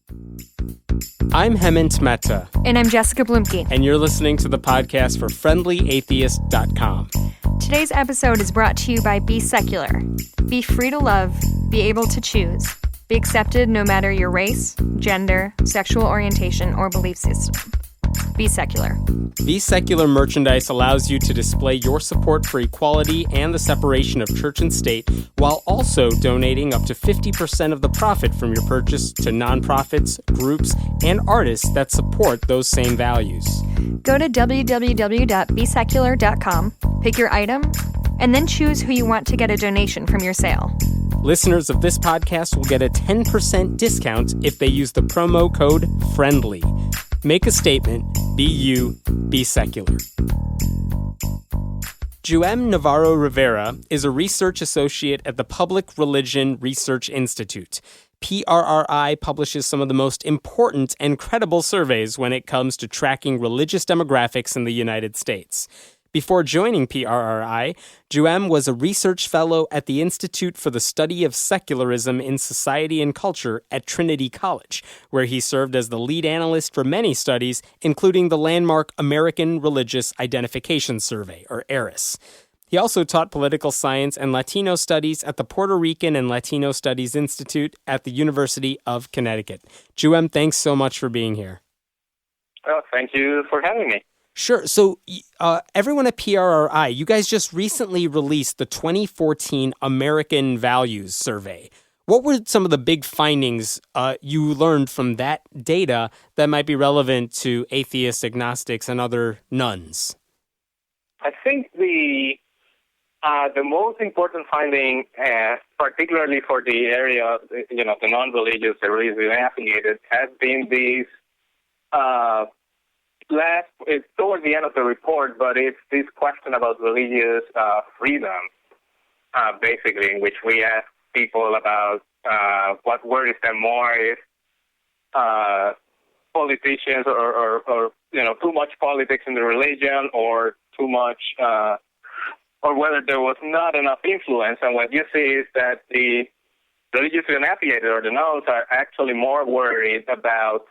I'm Hemant Mehta. And I'm Jessica Blumke. And you're listening to the podcast for FriendlyAtheist.com. Today's episode is brought to you by Be Secular. Be free to love, be able to choose, be accepted no matter your race, gender, sexual orientation, or belief system. Be Secular. Be Secular merchandise allows you to display your support for equality and the separation of church and state, while also donating up to 50% of the profit from your purchase to nonprofits, groups, and artists that support those same values. Go to www.besecular.com, pick your item, and then choose who you want to get a donation from your sale. Listeners of this podcast will get a 10% discount if they use the promo code FRIENDLY. Make a statement. Be you. Be secular. Juhem Navarro-Rivera is a research associate at the Public Religion Research Institute. PRRI publishes some of the most important and credible surveys when it comes to tracking religious demographics in the United States. Before joining PRRI, Juhem was a research fellow at the Institute for the Study of Secularism in Society and Culture at Trinity College, where he served as the lead analyst for many studies, including the landmark American Religious Identification Survey, or ARIS. He also taught political science and Latino studies at the Puerto Rican and Latino Studies Institute at the University of Connecticut. Juhem, thanks so much for being here. Oh, thank you for having me. Sure. So everyone at PRRI, you guys just recently released the 2014 American Values Survey. What were some of the big findings you learned from that data that might be relevant to atheists, agnostics, and other nones? I think the most important finding, particularly for the area of, the non-religious, the religiously affiliated, has been these it's towards the end of the report, but it's this question about religious freedom, basically, in which we ask people about what worries them more if politicians or too much politics in the religion, or too much, or whether there was not enough influence. And what you see is that the religiously unaffiliated, or the nones, are actually more worried about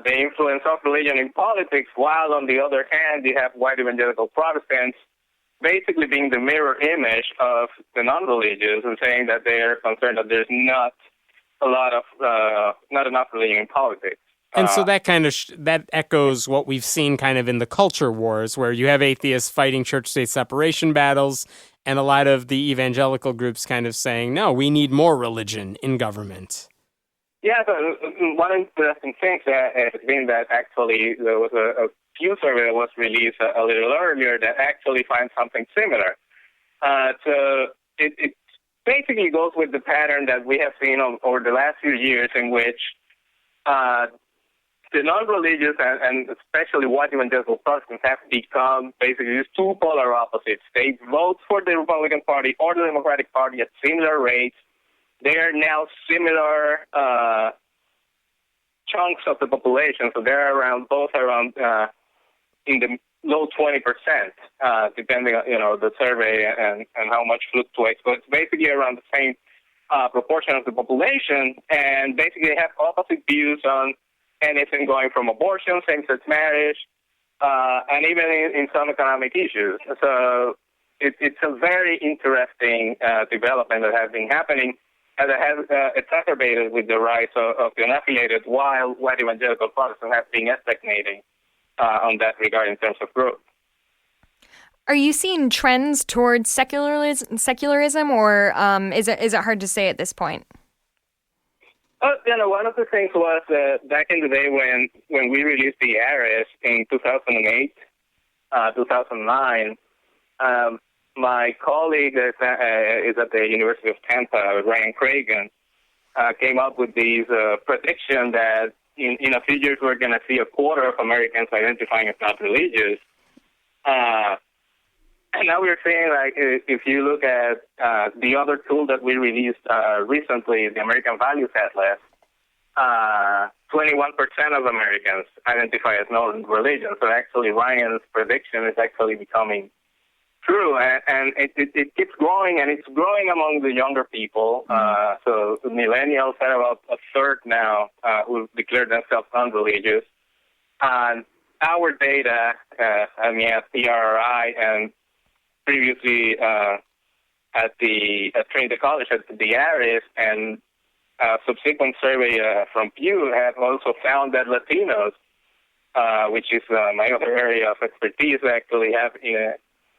the influence of religion in politics, while on the other hand, you have white evangelical Protestants basically being the mirror image of the non-religious, and saying that they're concerned that there's not enough religion in politics. And so that kind of that echoes what we've seen kind of in the culture wars, where you have atheists fighting church-state separation battles, and a lot of the evangelical groups kind of saying, no, we need more religion in government. Yeah, so one interesting thing has been that actually there was a Pew survey that was released a little earlier that actually finds something similar. So it basically goes with the pattern that we have seen over the last few years, in which the non-religious and especially white evangelical Protestants have become basically these two polar opposites. They vote for the Republican Party or the Democratic Party at similar rates. They are now similar chunks of the population, so they're both around in the low 20%, depending on the survey and how much fluctuates. But it's basically around the same proportion of the population, and basically they have opposite views on anything going from abortion, same-sex marriage, and even in some economic issues. So it's a very interesting development that has been happening, and it has exacerbated with the rise of the unaffiliated, while white evangelical Protestants have been stagnating on that regard in terms of growth. Are you seeing trends towards secularism, or is it hard to say at this point? One of the things was back in the day when we released the ARIS in 2008, 2009, my colleague is at the University of Tampa, Ryan Cragen, came up with these prediction that in a few years we're going to see a quarter of Americans identifying as not religious. And now we're seeing, like, if you look at the other tool that we released recently, the American Values Atlas, 21% of Americans identify as non-religious. So actually Ryan's prediction is actually becoming true, and it keeps growing, and it's growing among the younger people. So the millennials have about a third now who declare themselves non-religious. And our data, at PRRI and previously at Trinity College at the Atheist and subsequent survey from Pew have also found that Latinos, which is my other area of expertise, actually have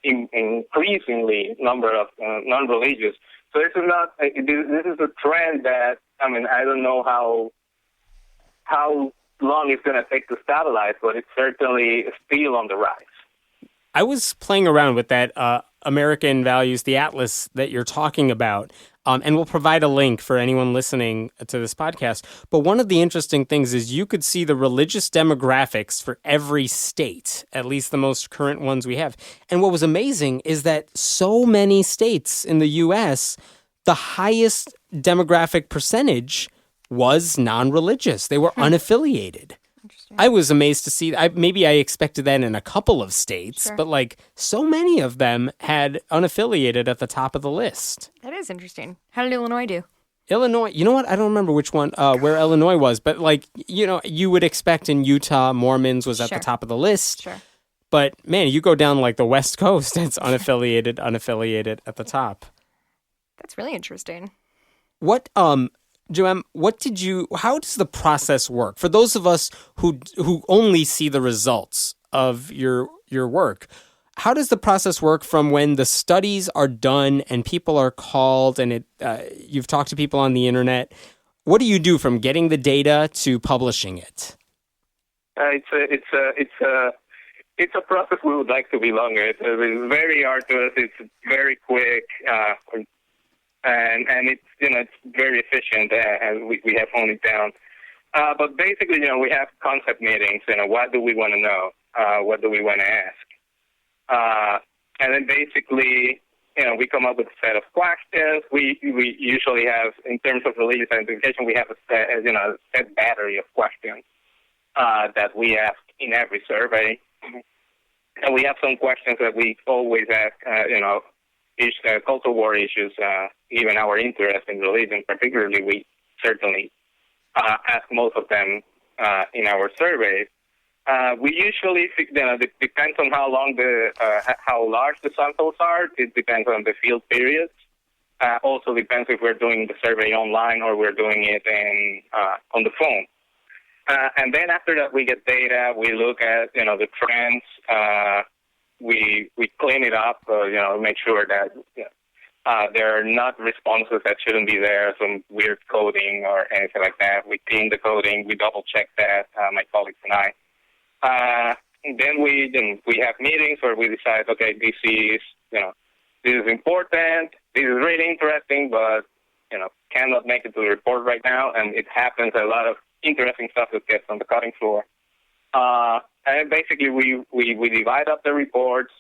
increasingly number of non-religious. So this is a trend that, I don't know how long it's going to take to stabilize, but it's certainly still on the rise. I was playing around with that American Values, the Atlas that you're talking about, and we'll provide a link for anyone listening to this podcast. But one of the interesting things is you could see the religious demographics for every state, at least the most current ones we have. And what was amazing is that so many states in the U.S., the highest demographic percentage was non-religious. They were unaffiliated. I was amazed to see. Maybe I expected that in a couple of states, but so many of them had unaffiliated at the top of the list. That is interesting. How did Illinois do? Illinois, you know what? I don't remember which one, where Illinois was, but you would expect in Utah, Mormons was at the top of the list. Sure. But man, you go down the West Coast, it's unaffiliated at the top. That's really interesting. What, Juhem, how does the process work? For those of us who only see the results of your work, how does the process work from when the studies are done and people are called and you've talked to people on the internet? What do you do from getting the data to publishing it? It's a process we would like to be longer. It's very arduous. It's very quick. And it's it's very efficient, and we have honed it down. But basically, we have concept meetings. What do we want to know? What do we want to ask? And then basically, we come up with a set of questions. We usually have, in terms of religious identification, we have a set battery of questions that we ask in every survey. And we have some questions that we always ask. Cultural war issues, even our interest in religion, particularly, we certainly ask most of them in our surveys. We usually, it depends on how large the samples are. It depends on the field periods. Also depends if we're doing the survey online or we're doing it on the phone. And then after that, we get data. We look at the trends. We clean it up, make sure that there are not responses that shouldn't be there, some weird coding or anything like that. We clean the coding, we double check that, my colleagues and I. And then we have meetings where we decide, okay, this is important, this is really interesting, but cannot make it to the report right now. And it happens a lot of interesting stuff that gets on the cutting floor. And basically, we divide up the reports,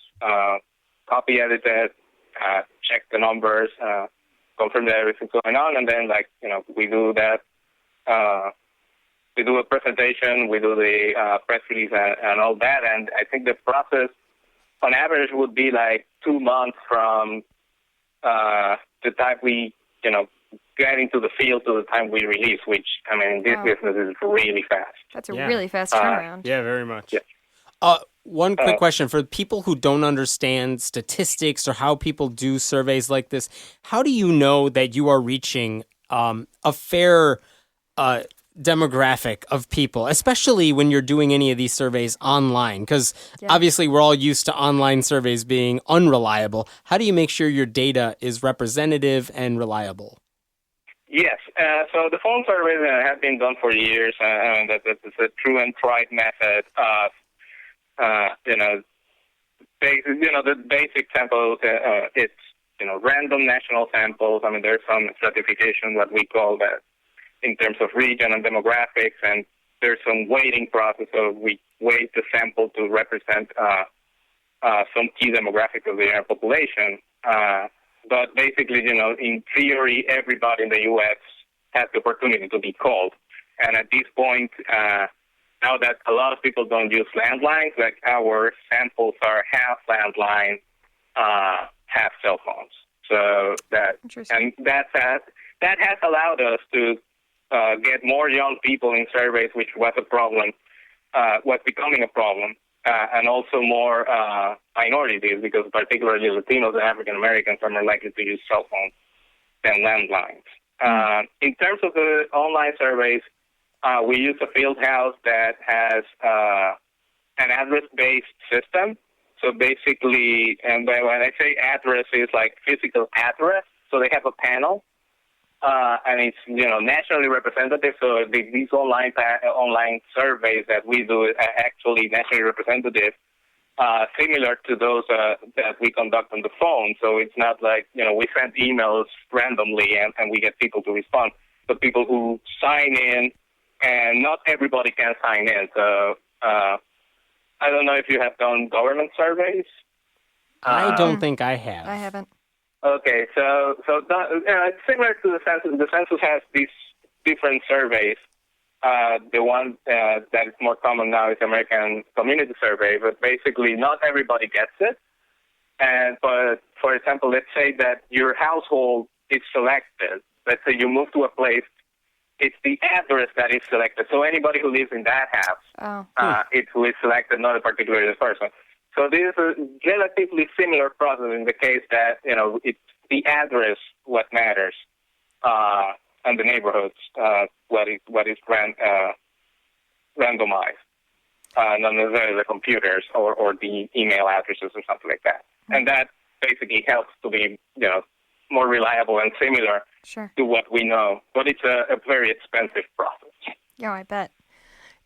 copy edit it, check the numbers, confirm that everything's going on, and then we do that. We do a presentation, we do the press release and all that, and I think the process, on average, would be 2 months from the time we get into the field to the time we release, which, this business is really fast. That's a really fast turnaround. Yeah, very much. Yeah. One quick question. For people who don't understand statistics or how people do surveys like this, how do you know that you are reaching a fair demographic of people, especially when you're doing any of these surveys online? Because obviously we're all used to online surveys being unreliable. How do you make sure your data is representative and reliable? Yes. So the phone surveys have been done for years, and that's a true and tried method of, the basic sample. It's random national samples. There's some stratification, what we call that, in terms of region and demographics, and there's some weighting process. So we weight the sample to represent some key demographics of the general population. But basically, in theory, everybody in the U.S. has the opportunity to be called. And at this point, now that a lot of people don't use landlines, our samples are half landline, have cell phones. So that has allowed us to get more young people in surveys, which was a problem, was becoming a problem, and also more minorities, because particularly Latinos and African Americans are more likely to use cell phones than landlines. In terms of the online surveys, we use a field house that has an address-based system. So basically, and when I say address, it's like physical address. So they have a panel, and it's nationally representative. So these online surveys that we do are actually nationally representative, similar to those that we conduct on the phone. So it's not like we send emails randomly and we get people to respond, but people who sign in, and not everybody can sign in. So I don't know if you have done government surveys. I don't think I have. I haven't. Okay, so it's similar to the census. The census has these different surveys. The one that is more common now is American Community Survey, but basically not everybody gets it. But for example, let's say that your household is selected. Let's say you move to a place. It's the address that is selected. So anybody who lives in that house, it's who is selected, not a particular person. So this is a relatively similar process in the case that, it's the address what matters, and the neighborhoods what is randomized, not necessarily the computers or the email addresses or something like that. And that basically helps to be, more reliable and similar to what we know. But it's a very expensive process. Yeah, I bet.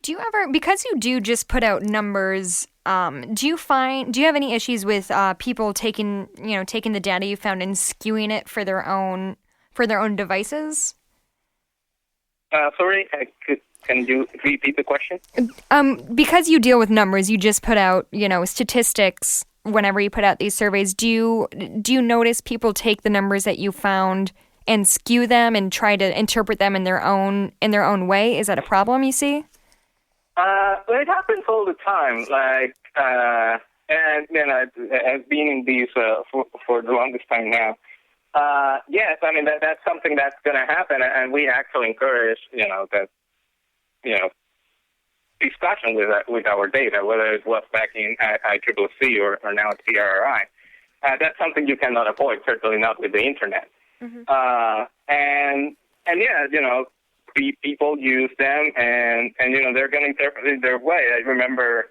Do you ever, because you do just put out numbers, do you have any issues with people taking the data you found and skewing it for their own devices? Sorry, can you repeat the question? Because you deal with numbers, you just put out, statistics whenever you put out these surveys. Do you notice people take the numbers that you found and skew them and try to interpret them in their own way? Is that a problem you see? It happens all the time. Like, I've been in these for the longest time now. Yes, I mean that's something that's going to happen, and we actually encourage, discussion with our data, whether it was back in ICCC or now at PRRI. That's something you cannot avoid, certainly not with the internet. Mm-hmm. People use them, and they're going to interpret it their way. I remember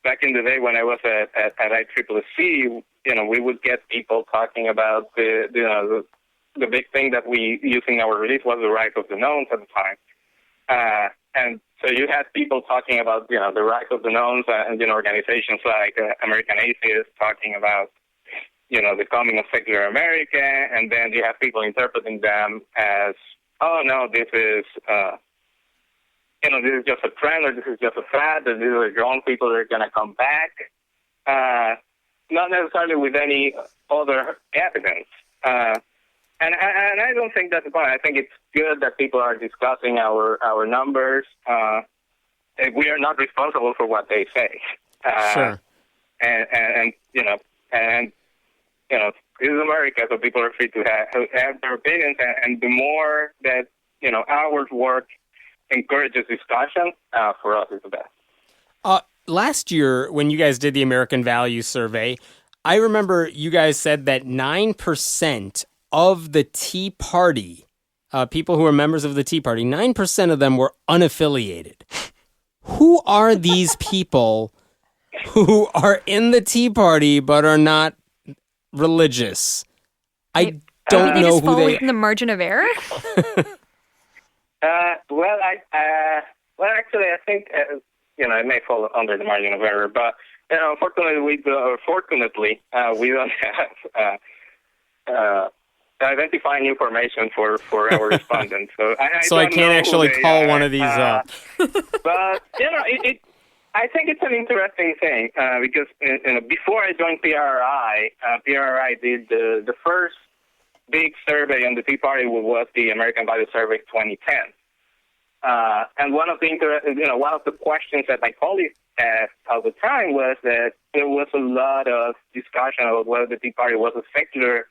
back in the day when I was at ICCC, we would get people talking about the big thing that we used in our release was the rise of the knowns at the time. And so you had people talking about, the rise of the knowns, and, organizations like American Atheist talking about, the coming of secular America, and then you have people interpreting them as, oh, no, this is, this is just a trend, or this is just a fad, or these are young people that are going to come back, not necessarily with any other evidence. And I don't think that's the point. I think it's good that people are discussing our numbers. We are not responsible for what they say. Sure. And this is America, so people are free to have their opinions. And the more that our work encourages discussion, for us, is the best. Last year, when you guys did the American Values Survey, I remember you guys said that 9% of the Tea Party, people who are members of the Tea Party, 9% of them were unaffiliated. Who are these people who are in the Tea Party but are not religious? I don't know who they are. In the margin of error? Actually, I think it may fall under the margin of error, but unfortunately, we don't have identifying information for our respondents. So I can't actually call one of these up. But I think it's an interesting thing because before I joined PRRI, PRRI did the first big survey on the Tea Party was the American Values Survey 2010. And one of the questions that my colleagues at the time was that there was a lot of discussion about whether the Tea Party was a secular,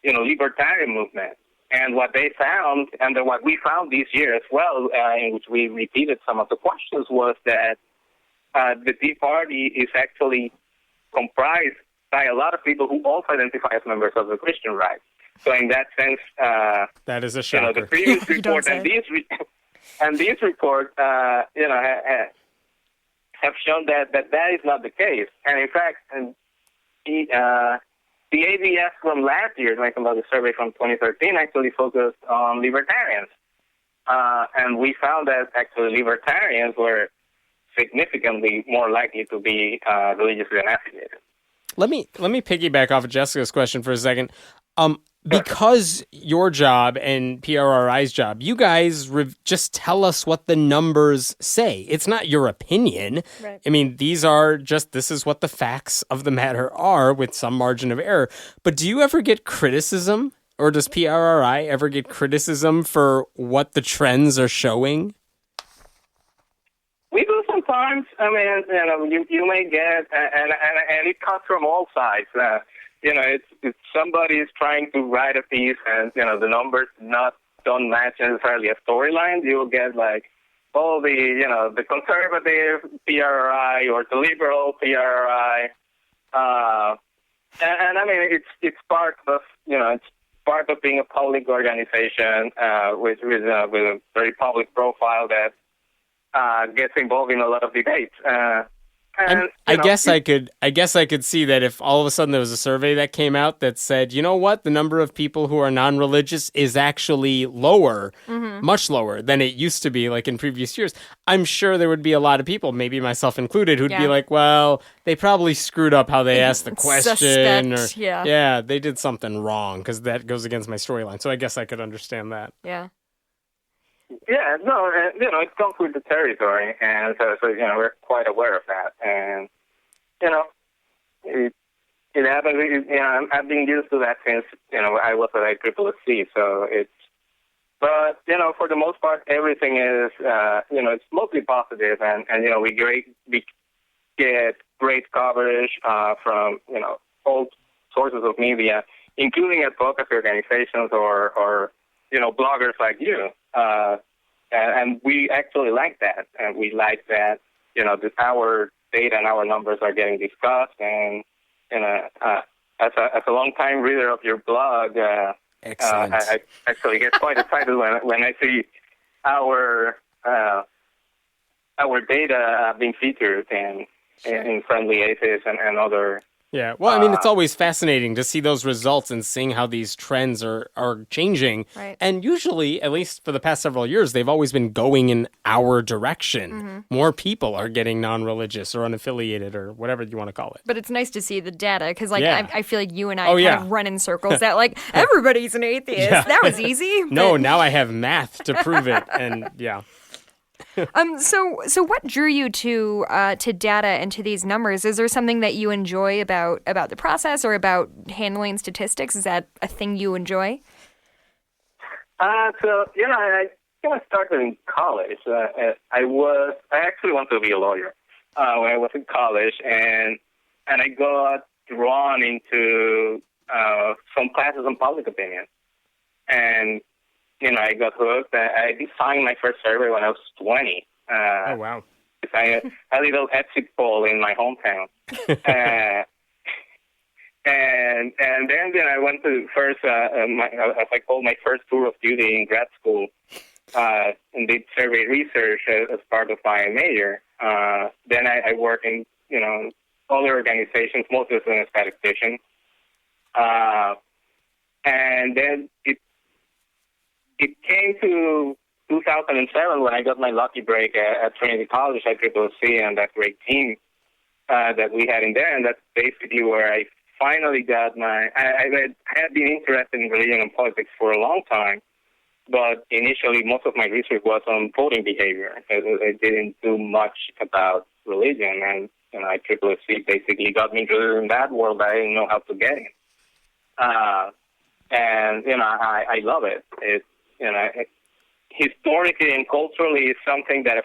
libertarian movement. And what they found, and then what we found this year as well, in which we repeated some of the questions, was that the Tea Party is actually comprised by a lot of people who also identify as members of the Christian right. So in that sense, that is a shocker. The previous report and these reports, have shown that is not the case. And in fact, the ABS from last year, like about the survey from 2013, actually focused on libertarians. And we found that actually libertarians were significantly more likely to be religiously unaffiliated. Let me piggyback off of Jessica's question for a second. Because your job and PRRI's job, you guys just tell us what the numbers say. It's not your opinion. Right. I mean, this is what the facts of the matter are with some margin of error. But do you ever get criticism, or does PRRI ever get criticism for what the trends are showing? We do sometimes. I mean, you may get, and it comes from all sides. If somebody is trying to write a piece and, the numbers don't match necessarily a storyline, you'll get like, the conservative PRRI or the liberal PRRI. And I mean, it's part of, it's part of being a public organization with a very public profile that gets involved in a lot of debates. And I guess I could see that if all of a sudden there was a survey that came out that said, you know what, the number of people who are non-religious is actually lower, much lower than it used to be, like in previous years. I'm sure there would be a lot of people, maybe myself included, who'd be like, well, they probably screwed up how they asked the question, they did something wrong because that goes against my storyline. So I guess I could understand that. Yeah. Yeah, no, it comes with the territory, and so we're quite aware of that, and it happens. I've been used to that since I was at ICCC, so it's. But for the most part, everything is it's mostly positive, and we get great coverage from all sources of media, including advocacy organizations or bloggers like you. And we actually like that. And we like that, our data and our numbers are getting discussed. And, as a long-time reader of your blog, I actually get quite excited when I see our data being featured in Friendly Atheist and other. Yeah, well, I mean, it's always fascinating to see those results and seeing how these trends are changing. Right. And usually, at least for the past several years, they've always been going in our direction. Mm-hmm. More people are getting non-religious or unaffiliated or whatever you want to call it. But it's nice to see the data because, I feel like you and I kind of run in circles that, everybody's an atheist. Yeah. That was easy. No, now I have math to prove it. And, yeah. So what drew you to data and to these numbers? Is there something that you enjoy about the process or about handling statistics? Is that a thing you enjoy? I started in college. I actually wanted to be a lawyer when I was in college, and I got drawn into some classes on public opinion, and I got hooked. I designed my first survey when I was 20. Oh, wow. A little exit poll in my hometown. and then I went to first, as I called my first tour of duty in grad school, and did survey research as part of my major. Then I worked in, other organizations, mostly as an statistician. And then it came to 2007 when I got my lucky break at Trinity College at ICCC and that great team that we had in there. And that's basically where I finally got I had been interested in religion and politics for a long time, but initially most of my research was on voting behavior. I didn't do much about religion, and ICCC basically got me interested in that world. I didn't know how to get in. I love it. historically and culturally is something that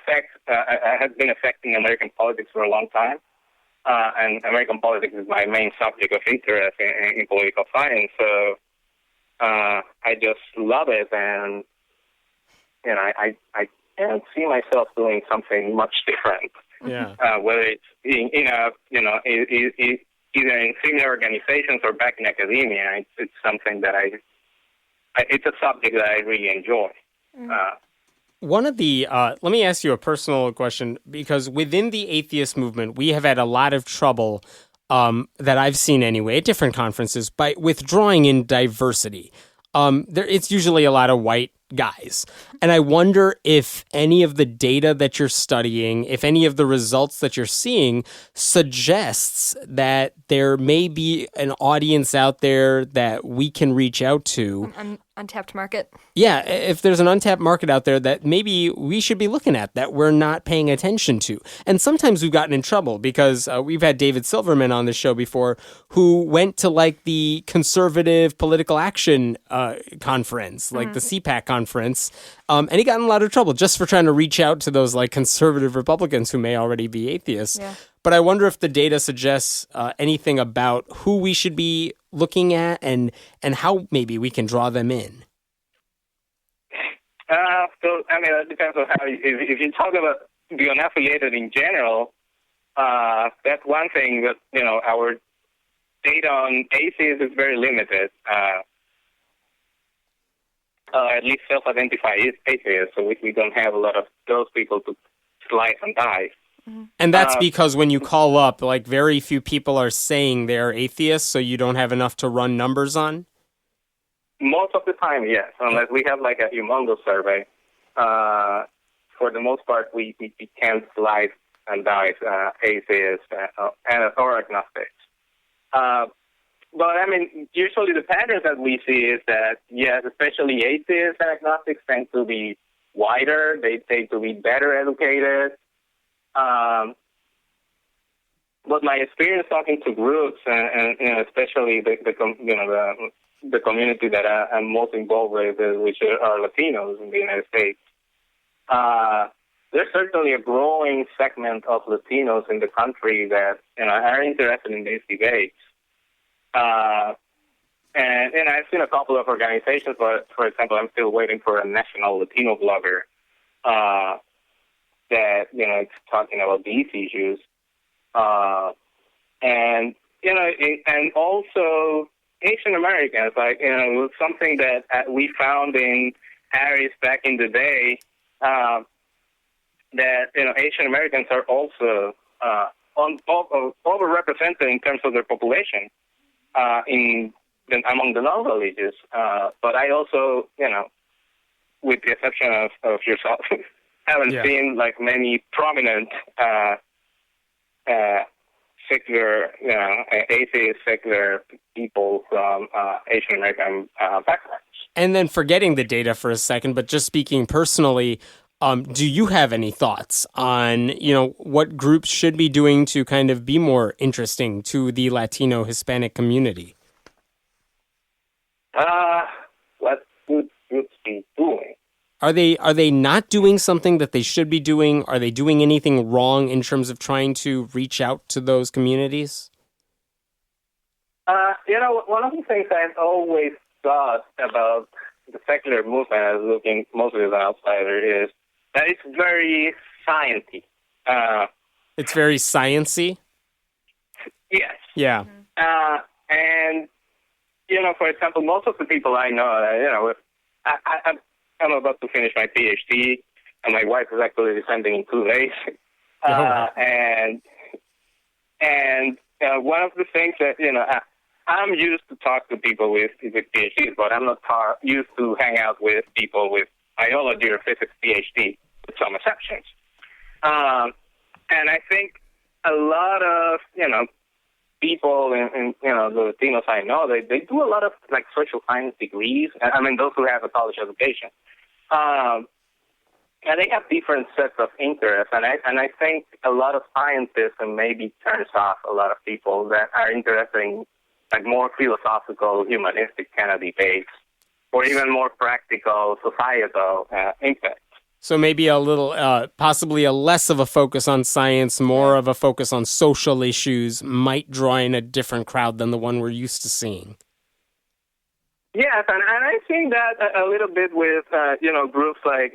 has been affecting American politics for a long time. And American politics is my main subject of interest in political science. So I just love it, and I can't see myself doing something much different. Yeah. Whether it's either in similar organizations or back in academia, it's something that it's a subject that I really enjoy. One of the, let me ask you a personal question, because within the atheist movement, we have had a lot of trouble, that I've seen anyway, at different conferences, by withdrawing in diversity. It's usually a lot of white guys. And I wonder if any of the data that you're studying, if any of the results that you're seeing suggests that there may be an audience out there that we can reach out to. Untapped market. Yeah, if there's an untapped market out there that maybe we should be looking at that we're not paying attention to. And sometimes we've gotten in trouble because we've had David Silverman on the show before who went to like the Conservative Political Action conference, like the CPAC conference, and he got in a lot of trouble just for trying to reach out to those like conservative Republicans who may already be atheists. Yeah. But I wonder if the data suggests anything about who we should be looking at and how maybe we can draw them in. So, I mean, it depends on how, if you talk about the unaffiliated in general, that's one thing that, our data on atheists is very limited. At least self-identified atheists, so we don't have a lot of those people to slice and dice. And that's because when you call up, like very few people are saying they're atheists, so you don't have enough to run numbers on? Most of the time, yes, unless we have like a humongous survey. For the most part, we can't slice and dice atheists or agnostics. But I mean, usually the patterns that we see is that, yes, especially atheists and agnostics tend to be wider. They tend to be better educated. But my experience talking to groups and especially the community that I'm most involved with, which are Latinos in the United States, there's certainly a growing segment of Latinos in the country that are interested in these debates. And I've seen a couple of organizations, but for example, I'm still waiting for a national Latino blogger that it's talking about these issues, and also Asian Americans, like something that we found in Harris back in the day, that Asian Americans are also overrepresented in terms of their population among the non-religious. But I also, with the exception of yourself, haven't seen like many prominent secular, atheist secular people from Asian American backgrounds. And then forgetting the data for a second, but just speaking personally, do you have any thoughts on, what groups should be doing to kind of be more interesting to the Latino Hispanic community? What should groups be doing? Are they not doing something that they should be doing? Are they doing anything wrong in terms of trying to reach out to those communities? One of the things I've always thought about the secular movement as looking mostly as an outsider is that it's very sciencey. It's very sciencey? Yes. Yeah. And, for example, most of the people I know, I'm about to finish my PhD, and my wife is actually descending in 2 days. And one of the things that, I'm used to talk to people with PhDs, but I'm not used to hang out with people with biology or physics PhD, with some exceptions. And I think a lot of, people in the Latinos I know, they do a lot of like social science degrees. I mean, those who have a college education. And they have different sets of interests, and I think a lot of scientism maybe turns off a lot of people that are interested in like more philosophical, humanistic kind of debates. or even more practical societal impact. So maybe a little, possibly a less of a focus on science, more of a focus on social issues might draw in a different crowd than the one we're used to seeing. Yes, and I think that a little bit with groups like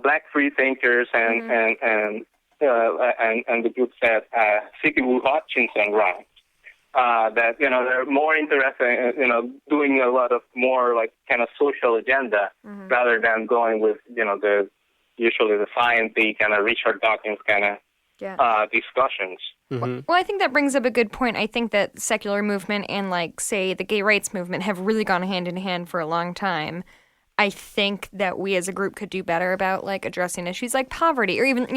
Black free thinkers and the groups that C.K. Hutchinson runs. That they're more interested in doing a lot of more like kind of social agenda rather than going with the usually the sciencey kind of Richard Dawkins kind of discussions. Well, I think that brings up a good point. I think that secular movement and like say the gay rights movement have really gone hand in hand for a long time. I think that we as a group could do better about like addressing issues like poverty or even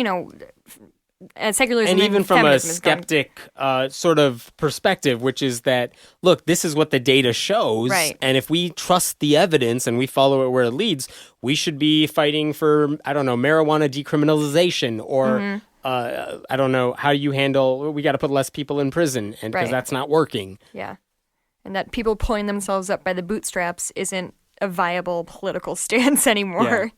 secularism and even from a feminism skeptic sort of perspective, which is that, look, this is what the data shows, right. And if we trust the evidence and we follow it where it leads, we should be fighting for, I don't know, marijuana decriminalization or, I don't know, how you handle, we got to put less people in prison and because that's not working. Yeah. And that people pulling themselves up by the bootstraps isn't a viable political stance anymore. Yeah.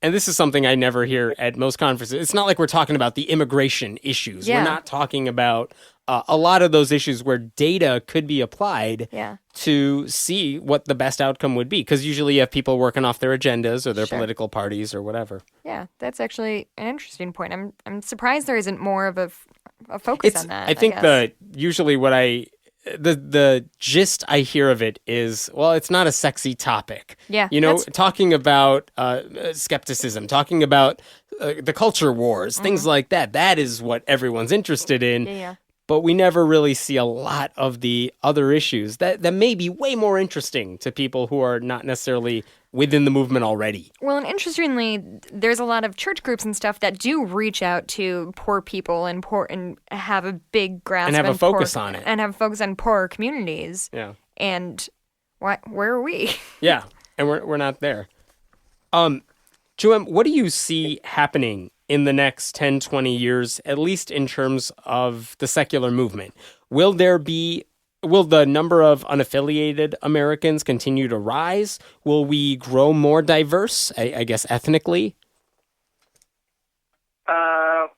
And this is something I never hear at most conferences. It's not like we're talking about the immigration issues. Yeah. We're not talking about a lot of those issues where data could be applied to see what the best outcome would be. Because usually you have people working off their agendas or their political parties or whatever. Yeah, that's actually an interesting point. I'm surprised there isn't more of a focus on that. I think usually what the gist I hear of it is, well, it's not a sexy topic. Yeah. Talking about skepticism, talking about the culture wars, things like that. That is what everyone's interested in. Yeah. But we never really see a lot of the other issues that may be way more interesting to people who are not necessarily within the movement already. Well, and interestingly, there's a lot of church groups and stuff that do reach out to poor people and have a big grasp and have a focus on it. And have a focus on poorer communities. Yeah. And where are we? Yeah, and we're not there. Juhem, what do you see happening in the next 10, 20 years, at least in terms of the secular movement? Will the number of unaffiliated Americans continue to rise? Will we grow more diverse, I guess, ethnically? So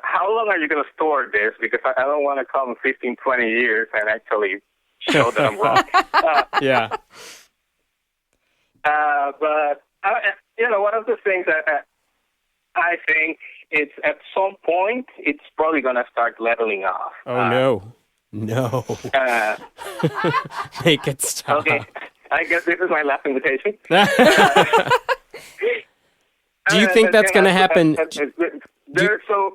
how long are you going to store this? Because I don't want to come 15, 20 years and actually show that I'm wrong. Yeah. But, one of the things that I think it's at some point, it's probably going to start leveling off. Oh, no. Make it stop. Okay. I guess this is my last invitation. Do you think that's going to happen? There's so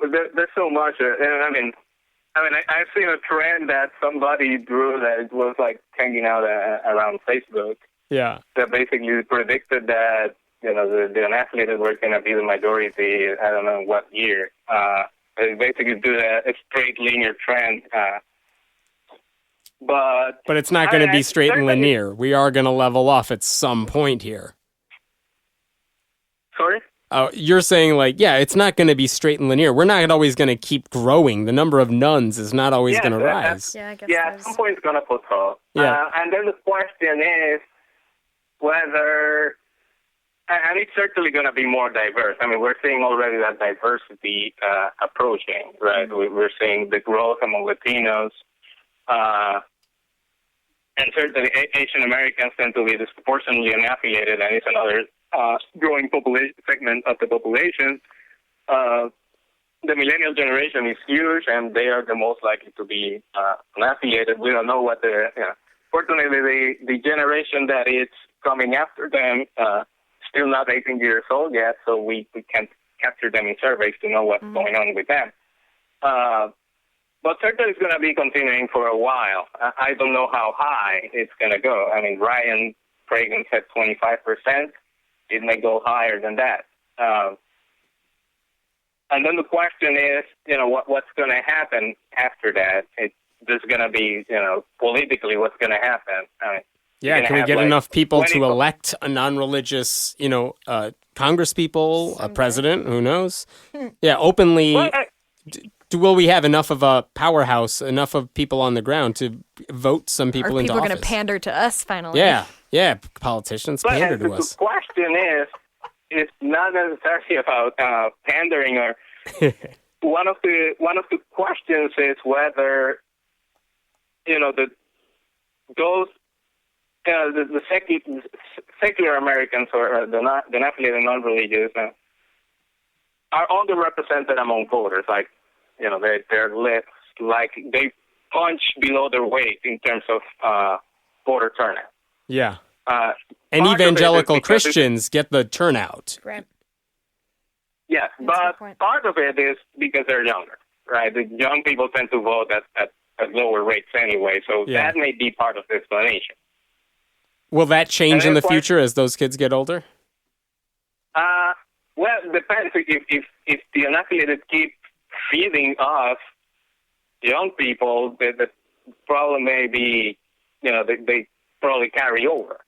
much. I've seen a trend that somebody drew that it was like hanging out around Facebook. Yeah. That basically predicted that the unaffiliated were going to be the majority. I don't know what year. It basically do a straight linear trend. But it's not going to be straight and linear. We are going to level off at some point here. Sorry? You're saying it's not going to be straight and linear. We're not always going to keep growing. The number of nuns is not always going to rise. I guess at some point it's going to plateau. Yeah. And then the question is whether, and it's certainly going to be more diverse. I mean, we're seeing already that diversity approaching, right? Mm-hmm. We're seeing the growth among Latinos. And certainly Asian Americans tend to be disproportionately unaffiliated, and it's another growing segment of the population. The millennial generation is huge, and they are the most likely to be unaffiliated. We don't know what fortunately, the generation that is coming after them still not 18 years old yet, so we can't capture them in surveys to know what's going on with them. But certainly it's going to be continuing for a while. I don't know how high it's going to go. I mean, Ryan Reagan said 25%. It may go higher than that. And then the question is, what's going to happen after that? There's going to be, politically, what's going to happen? Can we get enough people to elect a non-religious, congresspeople, a president? Who knows? Yeah, openly. Well, Will we have enough of a powerhouse, enough of people on the ground to vote some people into office? Are people going to pander to us finally? Yeah, politicians pander to us. The question is, it's not necessarily about pandering, or one of the questions is whether the secular Americans or the non-affiliated, non-religious are underrepresented among voters. Like they're less, like they punch below their weight in terms of voter turnout. Yeah. And evangelical Christians get the turnout. Right. Yes, but part of it is because they're younger, right? The young people tend to vote at lower rates anyway, so that may be part of the explanation. Will that change in the future as those kids get older? Well, it depends. If the unaffiliated keep feeding off young people, the problem may be, they probably carry over.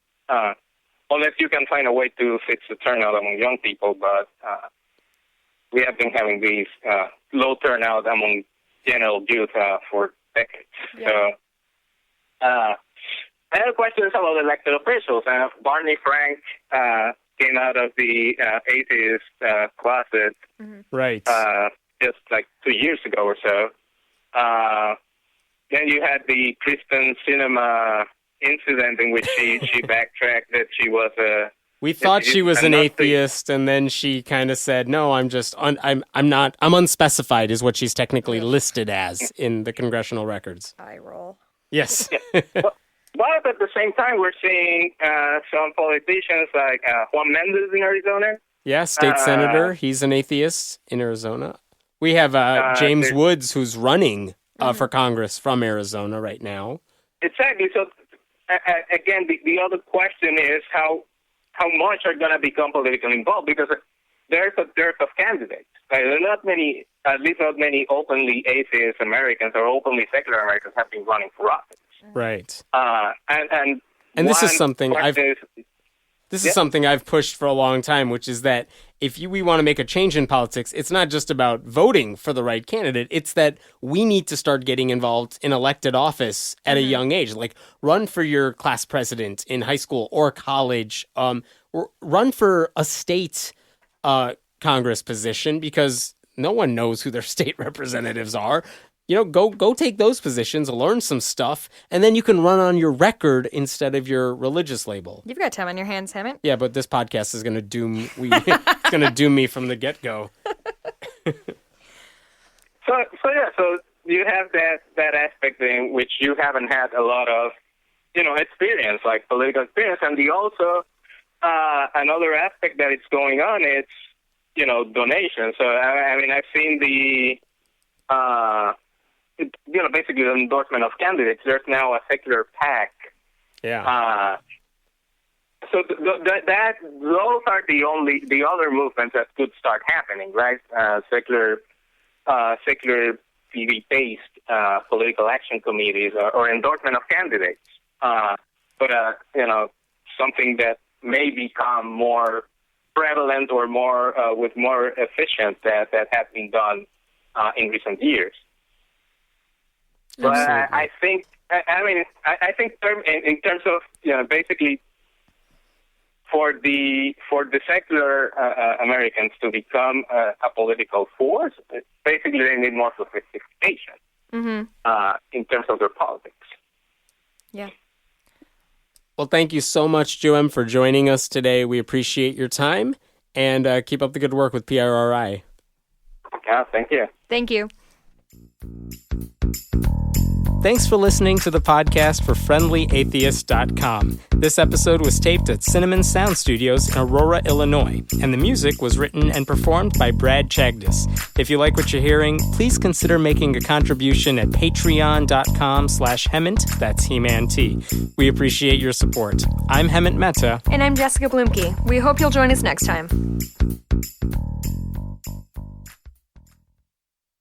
Unless you can find a way to fix the turnout among young people, but we have been having these low turnout among general youth for decades. Yeah. So, another question is about elected officials. Barney Frank came out of the atheist closet, right? Just like 2 years ago or so. Then you had the Kristen Cinema incident in which she backtracked that she was a. We thought she was an atheist, and then she kind of said, "No, I'm just I'm not. I'm unspecified," is what she's technically listed as in the congressional records. Eye roll. Yes. But at the same time, we're seeing some politicians like Juan Mendez in Arizona. Yeah, state senator. He's an atheist in Arizona. We have James Woods, who's running for Congress from Arizona right now. Exactly. So, again, the other question is how much are going to become politically involved, because there's a dearth of candidates. There are not many, at least not many openly atheist Americans or openly secular Americans have been running for office. Right. And this is something something I've pushed for a long time, which is that if we want to make a change in politics, it's not just about voting for the right candidate. It's that we need to start getting involved in elected office at a young age. Like, run for your class president in high school or college. Run for a state Congress position, because no one knows who their state representatives are. Go take those positions, learn some stuff, and then you can run on your record instead of your religious label. You've got time on your hands, Hammett. Yeah, but this podcast is going to doom me from the get-go. So you have that aspect in which you haven't had a lot of, experience, like political experience, and also another aspect that is going on is, donations. So I've seen the basically the endorsement of candidates. There's now a secular PAC. Yeah. So those are the other movements that could start happening, right? Secular TV-based political action committees or endorsement of candidates. But something that may become more prevalent or more efficient that has been done in recent years. But I think in terms of basically for the secular Americans to become a political force, basically they need more sophistication in terms of their politics. Yeah. Well, thank you so much, Juhem, for joining us today. We appreciate your time, and keep up the good work with PRRI. Yeah, thank you. Thank you. Thanks for listening to the podcast for FriendlyAtheist.com. This episode was taped at Cinnamon Sound Studios in Aurora, Illinois, and the music was written and performed by Brad Chagdis. If you like what you're hearing, please consider making a contribution at patreon.com/Hemant, that's He-Man T. We appreciate your support. I'm Hemant Mehta. And I'm Jessica Blumke. We hope you'll join us next time.